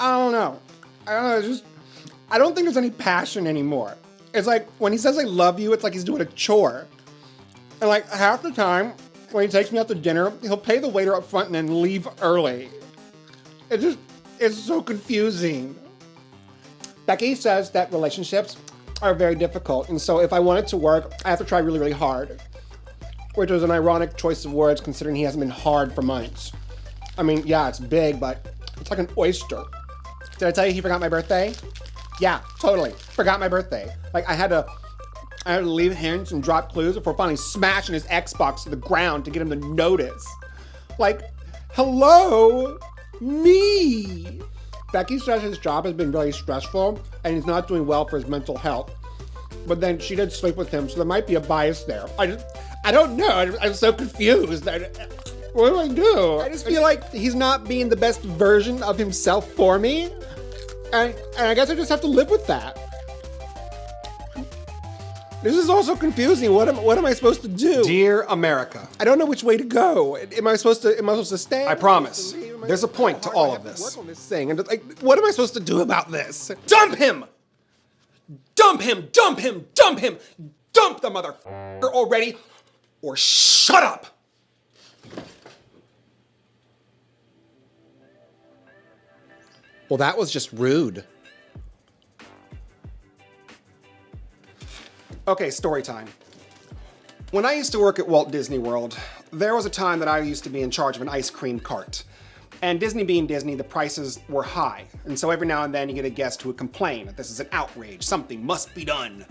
I don't know. I don't think there's any passion anymore. It's like, when he says I love you, it's like he's doing a chore. And like, half the time, when he takes me out to dinner, he'll pay the waiter up front and then leave early. It's so confusing. Becky says that relationships are very difficult, and so if I want it to work, I have to try really, really hard. Which is an ironic choice of words considering he hasn't been hard for months. I mean, yeah, it's big, but it's like an oyster. Did I tell you he forgot my birthday? Yeah, totally. Forgot my birthday. Like, I had to leave hints and drop clues before finally smashing his Xbox to the ground to get him to notice. Like, hello, me. Becky says his job has been very stressful and he's not doing well for his mental health. But then she did sleep with him, so there might be a bias there. I don't know. I'm so confused. What do I do? I just feel like he's not being the best version of himself for me. And I guess I just have to live with that. This is also confusing. What am I supposed to do? Dear America. I don't know which way to go. Am I supposed to stay? I promise. There's a point to all of this. Work on this thing. And like, what am I supposed to do about this? Dump him! Dump him! Dump him! Dump him! Dump the motherfucker already, or shut up! Well, that was just rude. Okay, story time. When I used to work at Walt Disney World, there was a time that I used to be in charge of an ice cream cart. And Disney being Disney, the prices were high. And so every now and then you get a guest who would complain that this is an outrage, something must be done.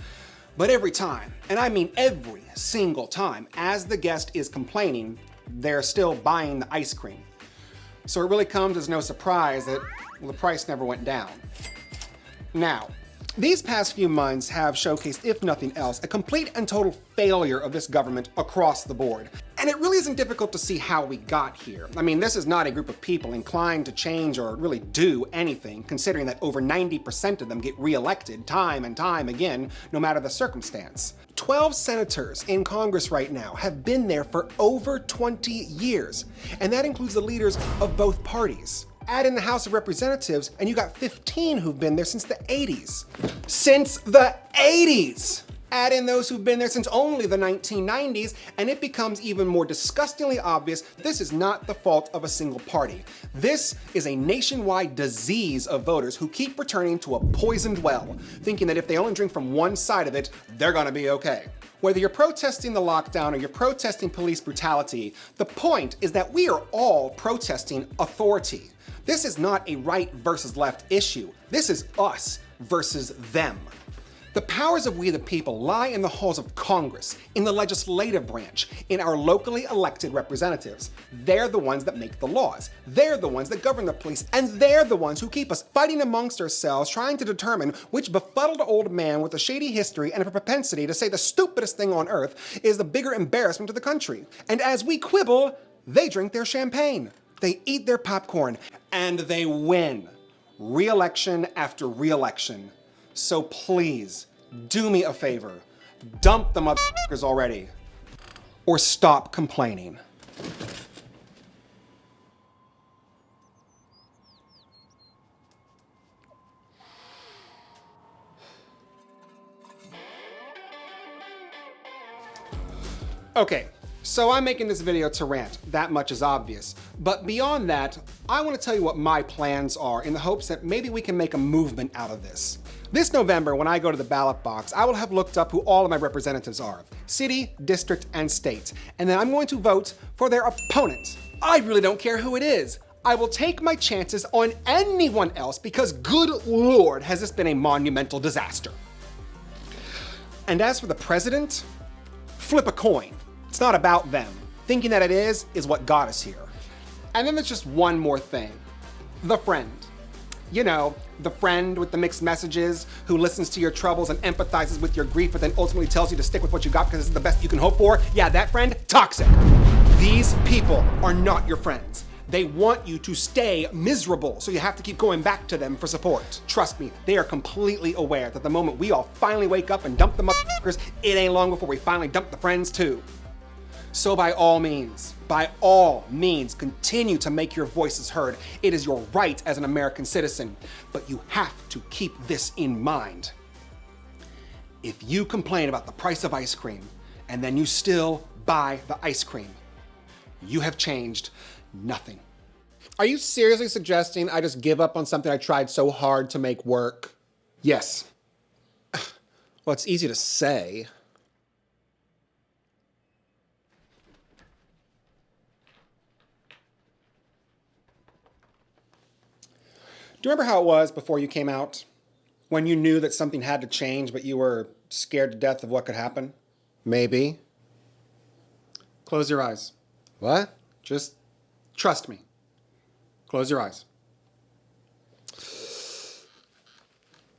But every time, and I mean every single time, as the guest is complaining, they're still buying the ice cream. So it really comes as no surprise that, well, the price never went down. Now, these past few months have showcased, if nothing else, a complete and total failure of this government across the board. And it really isn't difficult to see how we got here. I mean, this is not a group of people inclined to change or really do anything, considering that over 90% of them get reelected time and time again, no matter the circumstance. 12 senators in Congress right now have been there for over 20 years, and that includes the leaders of both parties. Add in the House of Representatives, and you got 15 who've been there since the 80s. Since the 80s! Add in those who've been there since only the 1990s, and it becomes even more disgustingly obvious this is not the fault of a single party. This is a nationwide disease of voters who keep returning to a poisoned well, thinking that if they only drink from one side of it, they're gonna be okay. Whether you're protesting the lockdown or you're protesting police brutality, the point is that we are all protesting authority. This is not a right versus left issue. This is us versus them. The powers of we the people lie in the halls of Congress, in the legislative branch, in our locally elected representatives. They're the ones that make the laws. They're the ones that govern the police, and they're the ones who keep us fighting amongst ourselves, trying to determine which befuddled old man with a shady history and a propensity to say the stupidest thing on earth is the bigger embarrassment to the country. And as we quibble, they drink their champagne. They eat their popcorn, and they win. Re-election after re-election. So please, do me a favor. Dump the motherfuckers already. Or stop complaining. Okay, so I'm making this video to rant, that much is obvious. But beyond that, I want to tell you what my plans are in the hopes that maybe we can make a movement out of this. This November, when I go to the ballot box, I will have looked up who all of my representatives are, city, district, and state, and then I'm going to vote for their opponent. I really don't care who it is. I will take my chances on anyone else because, good Lord, has this been a monumental disaster. And as for the president, flip a coin. It's not about them. Thinking that it is what got us here. And then there's just one more thing. The friend. You know, the friend with the mixed messages who listens to your troubles and empathizes with your grief but then ultimately tells you to stick with what you got because this is the best you can hope for. Yeah, that friend, toxic. These people are not your friends. They want you to stay miserable, so you have to keep going back to them for support. Trust me, they are completely aware that the moment we all finally wake up and dump the motherfuckers, it ain't long before we finally dump the friends too. So by all means, continue to make your voices heard. It is your right as an American citizen, but you have to keep this in mind. If you complain about the price of ice cream and then you still buy the ice cream, you have changed nothing. Are you seriously suggesting I just give up on something I tried so hard to make work? Yes. Well, it's easy to say. Do you remember how it was before you came out? When you knew that something had to change, but you were scared to death of what could happen? Maybe. Close your eyes. What? Just trust me. Close your eyes.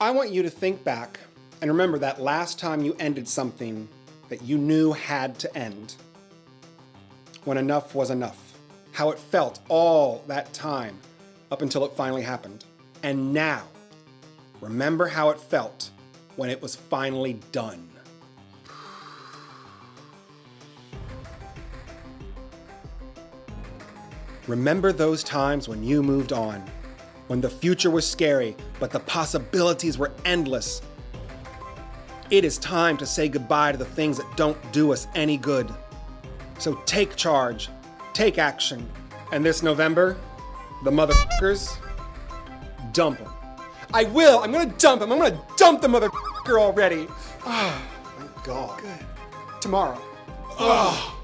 I want you to think back and remember that last time you ended something that you knew had to end. When enough was enough. How it felt all that time up until it finally happened. And now, remember how it felt when it was finally done. Remember those times when you moved on, when the future was scary, but the possibilities were endless. It is time to say goodbye to the things that don't do us any good. So take charge, take action, and this November, the motherfuckers, dump them. I will, I'm gonna dump him, I'm gonna dump the motherfucker already. Oh, thank God. Good. Tomorrow. Oh.